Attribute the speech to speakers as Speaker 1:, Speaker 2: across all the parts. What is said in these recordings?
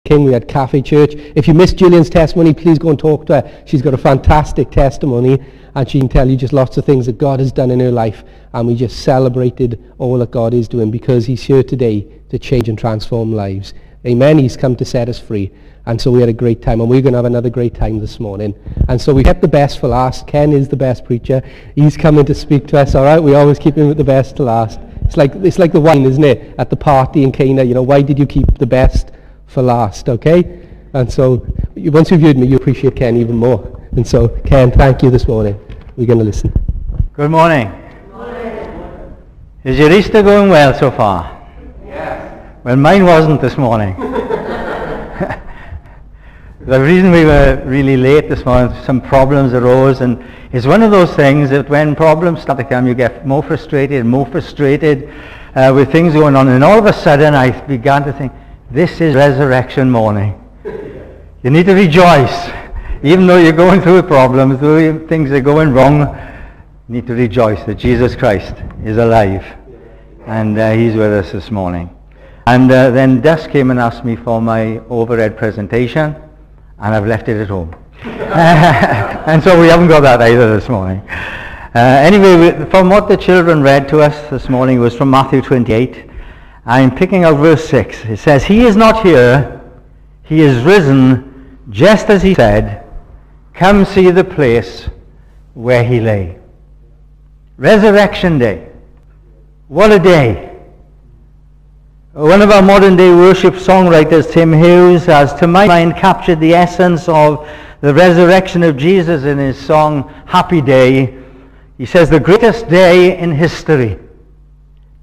Speaker 1: King. We had Cafe Church. If you missed Gillian's testimony, please go and talk to her. She's got a fantastic testimony, and she can tell you just lots of things that God has done in her life, and we just celebrated all that God is doing, because he's here today to change and transform lives. Amen. He's come to set us free. And so we had a great time, and we're going to have another great time this morning. And so we kept the best for last. Ken is the best preacher. He's coming to speak to us, all right? We always keep him with the best to last. It's like the wine, isn't it? At the party in Cana, why did you keep the best for last, okay? And so once you've heard me, you appreciate Ken even more. And so, Ken, thank you this morning. We're going to listen.
Speaker 2: Good morning.
Speaker 3: Good morning.
Speaker 2: Is your Easter going well so far?
Speaker 3: Yes.
Speaker 2: Well, mine wasn't this morning. The reason we were really late this morning, some problems arose, and it's one of those things that when problems start to come, you get more frustrated with things going on, and all of a sudden I began to think, this is resurrection morning. You need to rejoice. Even though you're going through problems, though things are going wrong, you need to rejoice that Jesus Christ is alive, and he's with us this morning. And then Des came and asked me for my overhead presentation, and I've left it at home. And so we haven't got that either this morning. Anyway, from what the children read to us this morning was from Matthew 28. I'm picking out verse 6. It says, "He is not here, he is risen, just as he said. Come see the place where he lay." Resurrection Day. What a day. One of our modern day worship songwriters, Tim Hughes, has to my mind captured the essence of the resurrection of Jesus in his song Happy Day. He says, "The greatest day in history.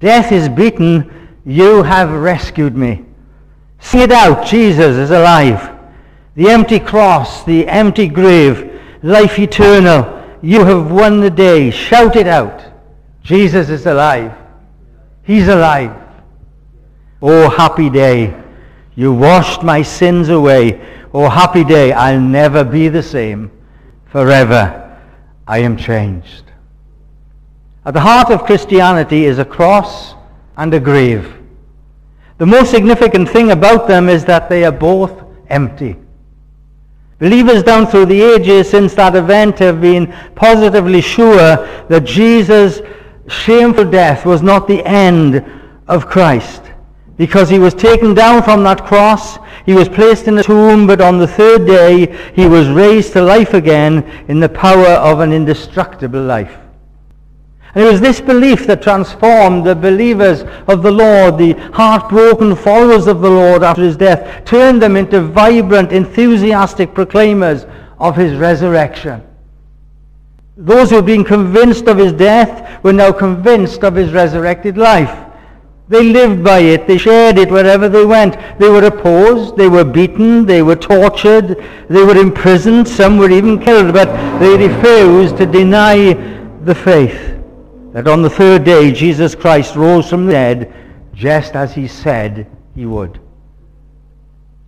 Speaker 2: Death is beaten, you have rescued me. Sing it out, Jesus is alive. The empty cross, the empty grave, life eternal, you have won the day. Shout it out, Jesus is alive. He's alive. Oh, happy day, you washed my sins away. Oh, happy day, I'll never be the same. Forever I am changed." At the heart of Christianity is a cross and a grave. The most significant thing about them is that they are both empty. Believers down through the ages since that event have been positively sure that Jesus' shameful death was not the end of Christ, because he was taken down from that cross, he was placed in a tomb, but on the third day he was raised to life again in the power of an indestructible life. And it was this belief that transformed the believers of the Lord, the heartbroken followers of the Lord after his death, turned them into vibrant, enthusiastic proclaimers of his resurrection. Those who had been convinced of his death were now convinced of his resurrected life. They lived by it. They shared it wherever they went. They were opposed. They were beaten. They were tortured. They were imprisoned. Some were even killed. But they refused to deny the faith that on the third day Jesus Christ rose from the dead, just as he said he would.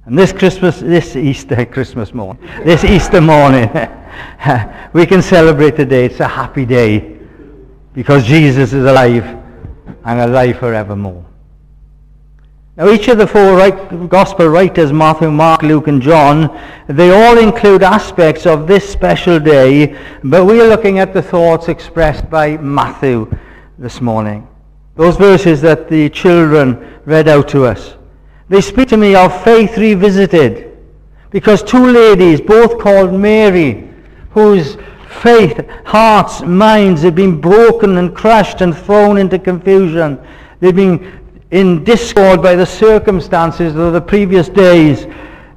Speaker 2: And this Easter morning, we can celebrate today. It's a happy day because Jesus is alive and alive forevermore. Now, each of the four gospel writers, Matthew, Mark, Luke, and John, they all include aspects of this special day, but we are looking at the thoughts expressed by Matthew this morning. Those verses that the children read out to us. They speak to me of faith revisited, because two ladies, both called Mary, whose faith, hearts, minds had been broken and crushed and thrown into confusion. They'd been in discord by the circumstances of the previous days.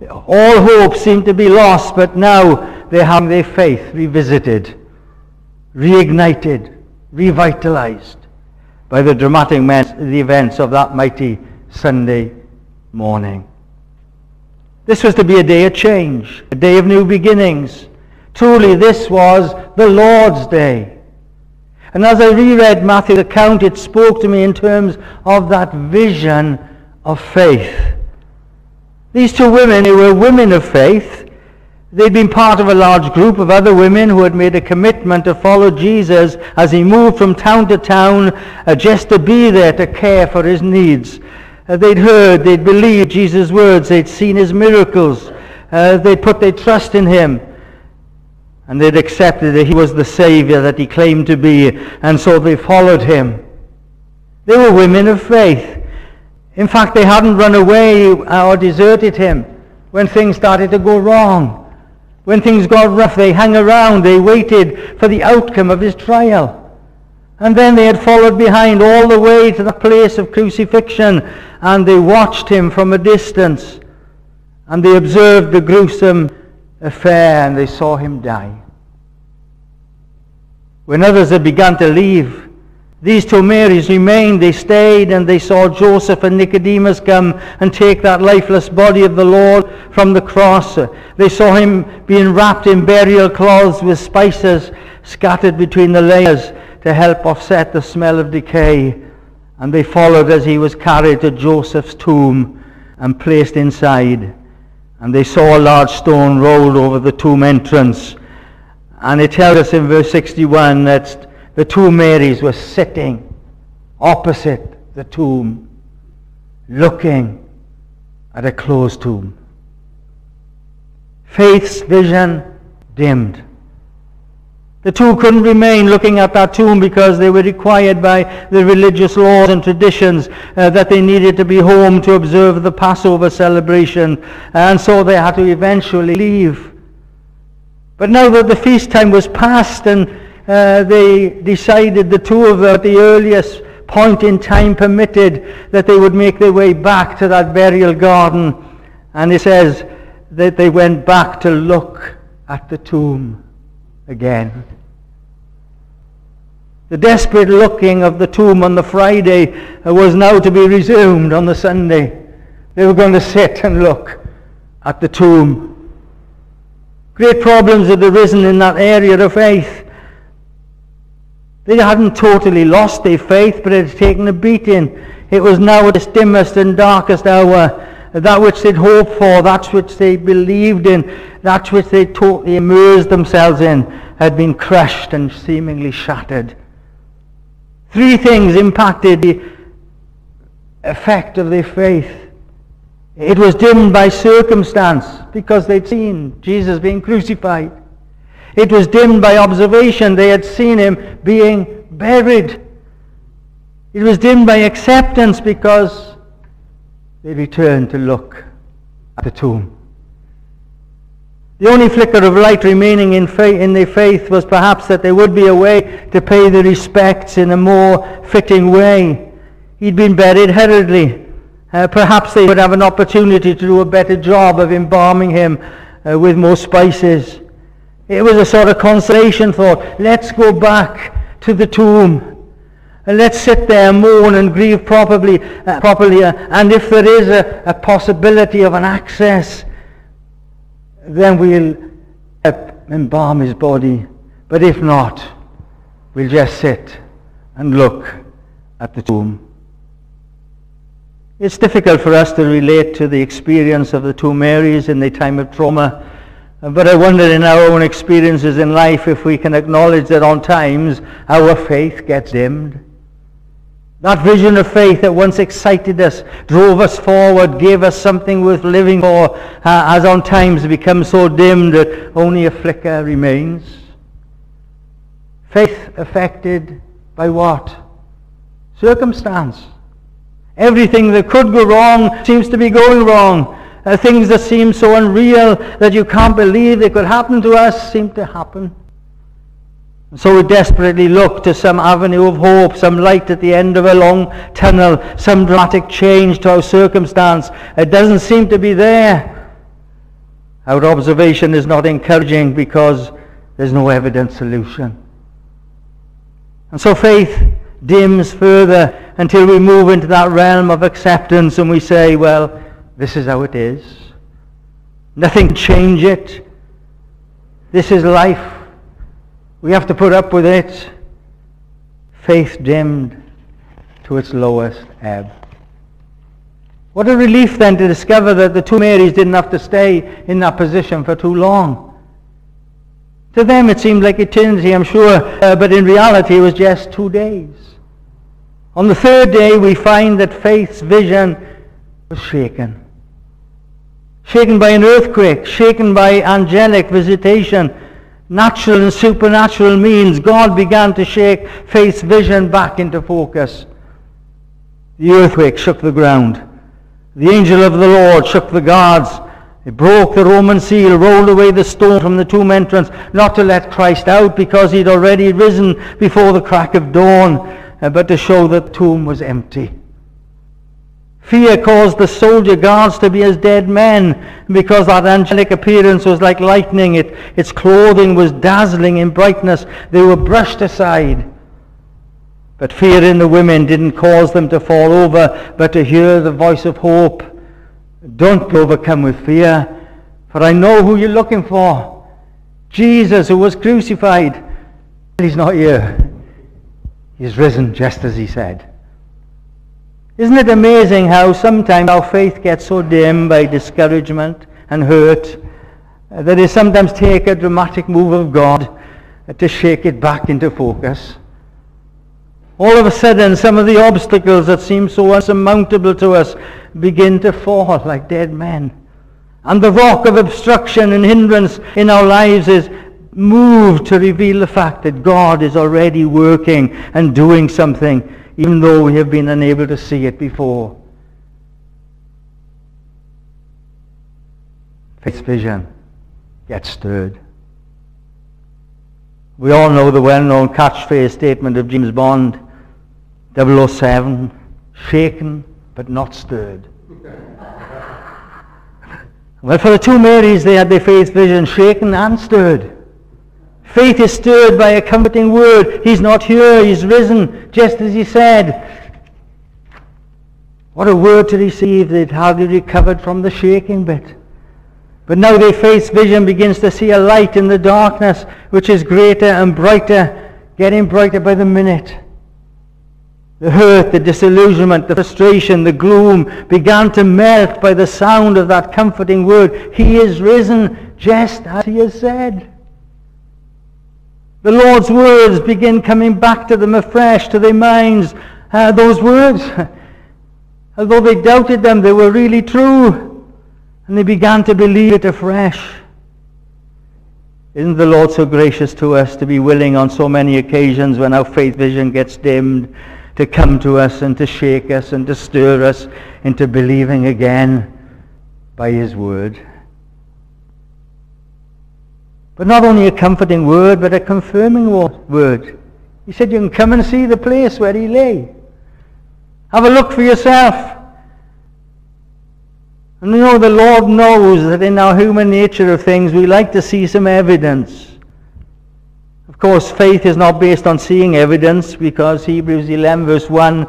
Speaker 2: All hope seemed to be lost, but now they have their faith revisited, reignited, revitalized by the dramatic events of that mighty Sunday morning. This was to be a day of change, a day of new beginnings. Truly, this was the Lord's day. And as I reread Matthew's account, it spoke to me in terms of that vision of faith. These two women, they were women of faith. They'd been part of a large group of other women who had made a commitment to follow Jesus as he moved from town to town, just to be there to care for his needs. They'd heard, they'd believed Jesus' words, they'd seen his miracles, they'd put their trust in him, and they'd accepted that he was the Saviour that he claimed to be, and so they followed him. They were women of faith. In fact, they hadn't run away or deserted him when things started to go wrong. When things got rough, they hung around, they waited for the outcome of his trial. And then they had followed behind all the way to the place of crucifixion, and they watched him from a distance, and they observed the gruesome affair, and they saw him die. When others had begun to leave, these two Marys remained. They stayed, and they saw Joseph and Nicodemus come and take that lifeless body of the Lord from the cross. They saw him being wrapped in burial cloths with spices scattered between the layers to help offset the smell of decay. And they followed as he was carried to Joseph's tomb and placed inside. And they saw a large stone rolled over the tomb entrance. And it tells us in verse 61 that the two Marys were sitting opposite the tomb, looking at a closed tomb. Faith's vision dimmed. The two couldn't remain looking at that tomb because they were required by the religious laws and traditions that they needed to be home to observe the Passover celebration, and so they had to eventually leave. But now that the feast time was past, and they decided, the two of them, at the earliest point in time permitted, that they would make their way back to that burial garden. And it says that they went back to look at the tomb again. The desperate looking of the tomb on the Friday was now to be resumed on the Sunday. They were going to sit and look at the tomb. Great problems had arisen in that area of faith. They hadn't totally lost their faith, but it had taken a beating. It was now at its dimmest and darkest hour. That which they'd hoped for, that which they believed in, that which they totally immersed themselves in, had been crushed and seemingly shattered. Three things impacted the effect of their faith. It was dimmed by circumstance, because they'd seen Jesus being crucified. It was dimmed by observation. They had seen him being buried. It was dimmed by acceptance, because they returned to look at the tomb. The only flicker of light remaining in their faith was perhaps that there would be a way to pay the respects in a more fitting way. He'd been buried hurriedly. Perhaps they would have an opportunity to do a better job of embalming him with more spices. It was a sort of consolation thought. Let's go back to the tomb. And let's sit there and mourn and grieve properly. And if there is a possibility of an access, then we'll embalm his body. But if not, we'll just sit and look at the tomb. It's difficult for us to relate to the experience of the two Marys in the time of trauma. But I wonder, in our own experiences in life, if we can acknowledge that on times our faith gets dimmed. That vision of faith that once excited us, drove us forward, gave us something worth living for, has on times become so dimmed that only a flicker remains. Faith affected by what? Circumstance. Everything that could go wrong seems to be going wrong. Things that seem so unreal that you can't believe they could happen to us seem to happen. So we desperately look to some avenue of hope, some light at the end of a long tunnel, some dramatic change to our circumstance. It doesn't seem to be there. Our observation is not encouraging because there's no evident solution. And so faith dims further until we move into that realm of acceptance and we say, well, this is how it is. Nothing can change it. This is life. We have to put up with it. Faith dimmed to its lowest ebb. What a relief then to discover that the two Marys didn't have to stay in that position for too long. To them it seemed like eternity, I'm sure, but in reality it was just 2 days. On the third day we find that faith's vision was shaken. Shaken by an earthquake, shaken by angelic visitation, natural and supernatural means. God began to shake faith's vision back into focus. The earthquake shook the ground. The angel of the Lord shook the guards. It broke the Roman seal, rolled away the stone from the tomb entrance, not to let Christ out because he'd already risen before the crack of dawn, but to show that the tomb was empty. Fear caused the soldier guards to be as dead men, because that angelic appearance was like lightning. Its clothing was dazzling in brightness. They were brushed aside. But fear in the women didn't cause them to fall over, but to hear the voice of hope. Don't be overcome with fear, for I know who you're looking for. Jesus, who was crucified. He's not here. He's risen, just as he said. Isn't it amazing how sometimes our faith gets so dim by discouragement and hurt that it sometimes takes a dramatic move of God to shake it back into focus? All of a sudden, some of the obstacles that seem so unsurmountable to us begin to fall like dead men. And the rock of obstruction and hindrance in our lives is moved to reveal the fact that God is already working and doing something, even though we have been unable to see it before. Faith's vision gets stirred. We all know the well-known catchphrase statement of James Bond, 007, shaken but not stirred. Well, for the two Marys, they had their faith vision shaken and stirred. Faith is stirred by a comforting word. He's not here, he's risen, just as he said. What a word to receive. They'd hardly recovered from the shaking bit. But now their faith's vision begins to see a light in the darkness, which is greater and brighter, getting brighter by the minute. The hurt, the disillusionment, the frustration, the gloom began to melt by the sound of that comforting word. He is risen, just as he has said. The Lord's words begin coming back to them afresh, to their minds. Those words, although they doubted them, they were really true. And they began to believe it afresh. Isn't the Lord so gracious to us to be willing on so many occasions when our faith vision gets dimmed to come to us and to shake us and to stir us into believing again by his word? But not only a comforting word, but a confirming word. He said, you can come and see the place where he lay. Have a look for yourself. And you know, the Lord knows that in our human nature of things, we like to see some evidence. Of course, faith is not based on seeing evidence, because Hebrews 11 verse 1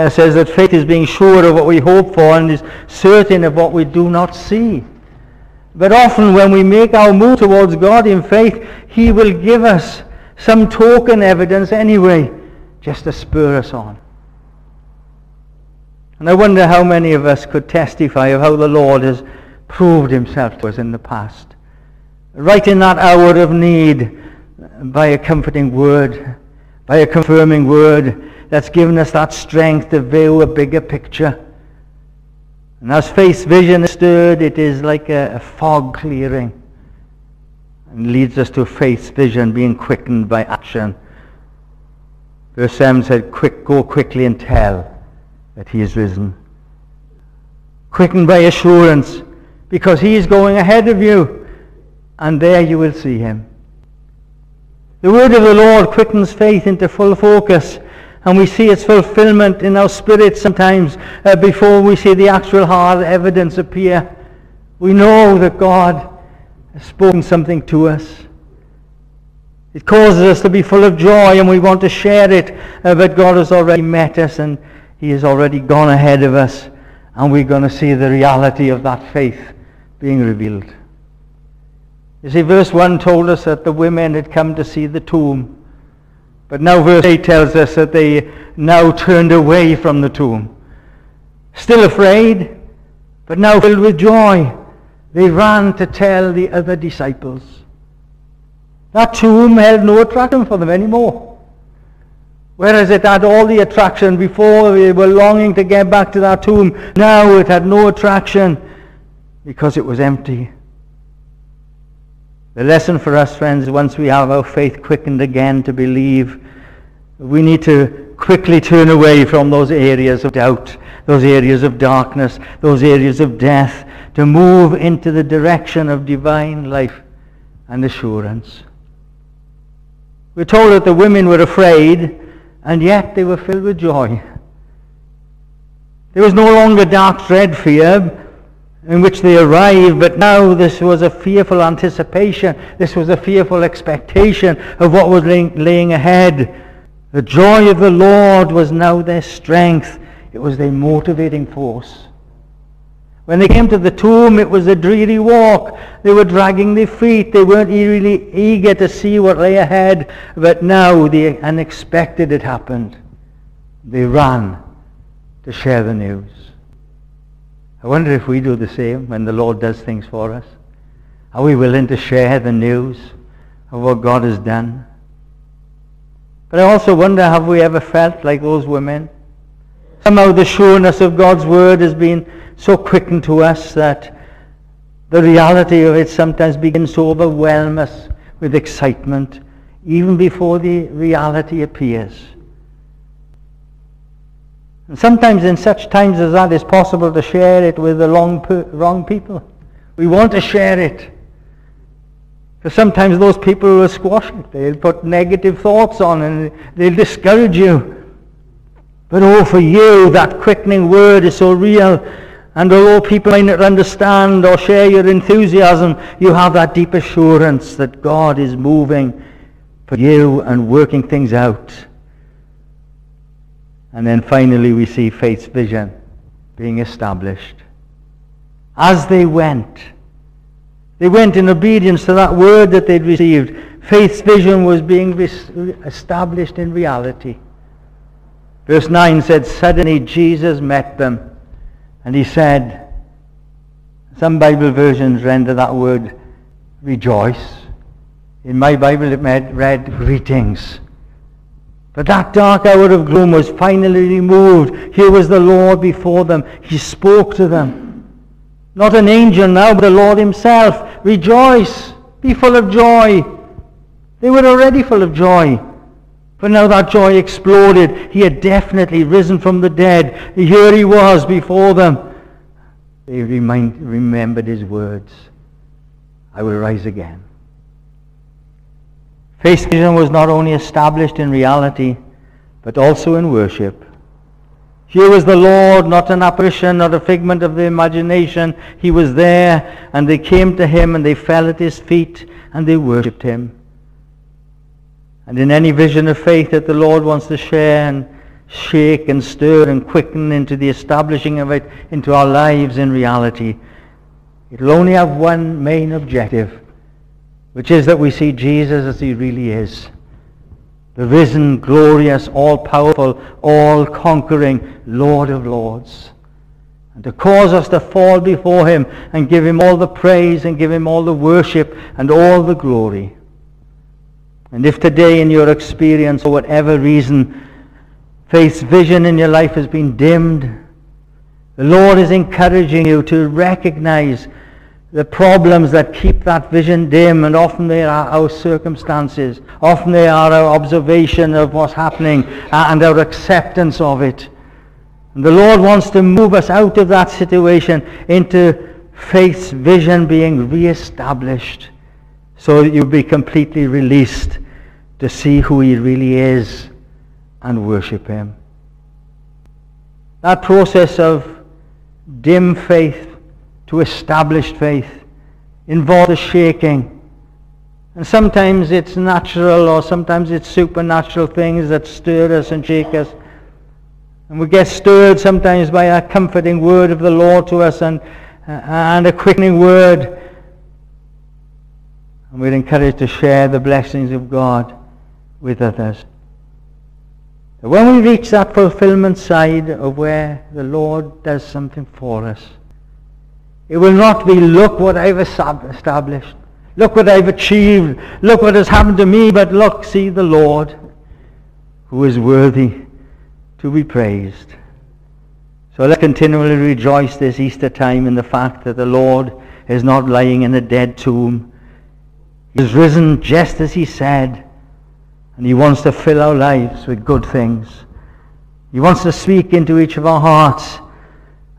Speaker 2: says that faith is being sure of what we hope for and is certain of what we do not see. But often when we make our move towards God in faith, he will give us some token evidence anyway, just to spur us on. And I wonder how many of us could testify of how the Lord has proved himself to us in the past. Right in that hour of need, by a comforting word, by a confirming word that's given us that strength to view a bigger picture. And as faith's vision is stirred, it is like a fog clearing, and leads us to faith's vision being quickened by action. Verse 7 said, go quickly and tell that he is risen. Quickened by assurance, because he is going ahead of you, and there you will see him. The word of the Lord quickens faith into full focus, and we see its fulfillment in our spirit sometimes before we see the actual hard evidence appear. We know that God has spoken something to us. It causes us to be full of joy, and we want to share it, but God has already met us, and he has already gone ahead of us, and we're going to see the reality of that faith being revealed. You see, verse 1 told us that the women had come to see the tomb. But now verse 8 tells us that they now turned away from the tomb. Still afraid, but now filled with joy, they ran to tell the other disciples. That tomb held no attraction for them anymore. Whereas it had all the attraction before, they were longing to get back to that tomb. Now it had no attraction because it was empty. The lesson for us, friends, once we have our faith quickened again to believe, we need to quickly turn away from those areas of doubt, those areas of darkness, those areas of death, to move into the direction of divine life and assurance. We're told that the women were afraid, and yet they were filled with joy. There was no longer dark dread fear in which they arrived, but now this was a fearful anticipation. This was a fearful expectation of what was laying ahead. The joy of the Lord was now their strength. It was their motivating force. When they came to the tomb, it was a dreary walk. They were dragging their feet. They weren't really eager to see what lay ahead. But now the unexpected had happened. They ran to share the news. I wonder if we do the same when the Lord does things for us. Are we willing to share the news of what God has done? But I also wonder, have we ever felt like those women? Somehow the sureness of God's word has been so quickened to us that the reality of it sometimes begins to overwhelm us with excitement, even before the reality appears. And sometimes in such times as that, it's possible to share it with the wrong people. We want to share it. Because sometimes those people will squash it. They'll put negative thoughts on and they'll discourage you. But oh, for you, that quickening word is so real. And although people might not understand or share your enthusiasm, you have that deep assurance that God is moving for you and working things out. And then finally we see faith's vision being established. As they went in obedience to that word that they'd received. Faith's vision was being established in reality. Verse 9 said, suddenly Jesus met them, and he said, some Bible versions render that word rejoice. In my Bible it read greetings. But that dark hour of gloom was finally removed. Here was the Lord before them. He spoke to them. Not an angel now, but the Lord himself. Rejoice. Be full of joy. They were already full of joy. But now that joy exploded. He had definitely risen from the dead. Here he was before them. They remembered his words. I will rise again. Faith's vision was not only established in reality, but also in worship. Here was the Lord, not an apparition, not a figment of the imagination. He was there, and they came to him, and they fell at his feet, and they worshipped him. And in any vision of faith that the Lord wants to share and shake and stir and quicken into the establishing of it into our lives in reality, it will only have one main objective, which is that we see Jesus as he really is. The risen, glorious, all-powerful, all-conquering Lord of Lords. And to cause us to fall before him and give him all the praise and give him all the worship and all the glory. And if today in your experience, for whatever reason, faith's vision in your life has been dimmed, the Lord is encouraging you to recognize the problems that keep that vision dim, and often they are our circumstances. Often they are our observation of what's happening and our acceptance of it. And the Lord wants to move us out of that situation into faith's vision being re-established, so that you'll be completely released to see who he really is and worship him. That process of dim faith to established faith involves a shaking. And sometimes it's natural, or sometimes it's supernatural things that stir us and shake us. And we get stirred sometimes by a comforting word of the Lord to us and a quickening word. And we're encouraged to share the blessings of God with others. But when we reach that fulfillment side of where the Lord does something for us, it will not be, look what I've established. Look what I've achieved. Look what has happened to me. But look, see the Lord, who is worthy to be praised. So let's continually rejoice this Easter time in the fact that the Lord is not lying in a dead tomb. He is risen just as he said, and he wants to fill our lives with good things. He wants to speak into each of our hearts.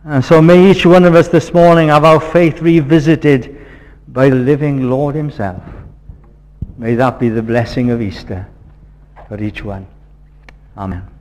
Speaker 2: And so may each one of us this morning have our faith revisited by the living Lord himself. May that be the blessing of Easter for each one. Amen.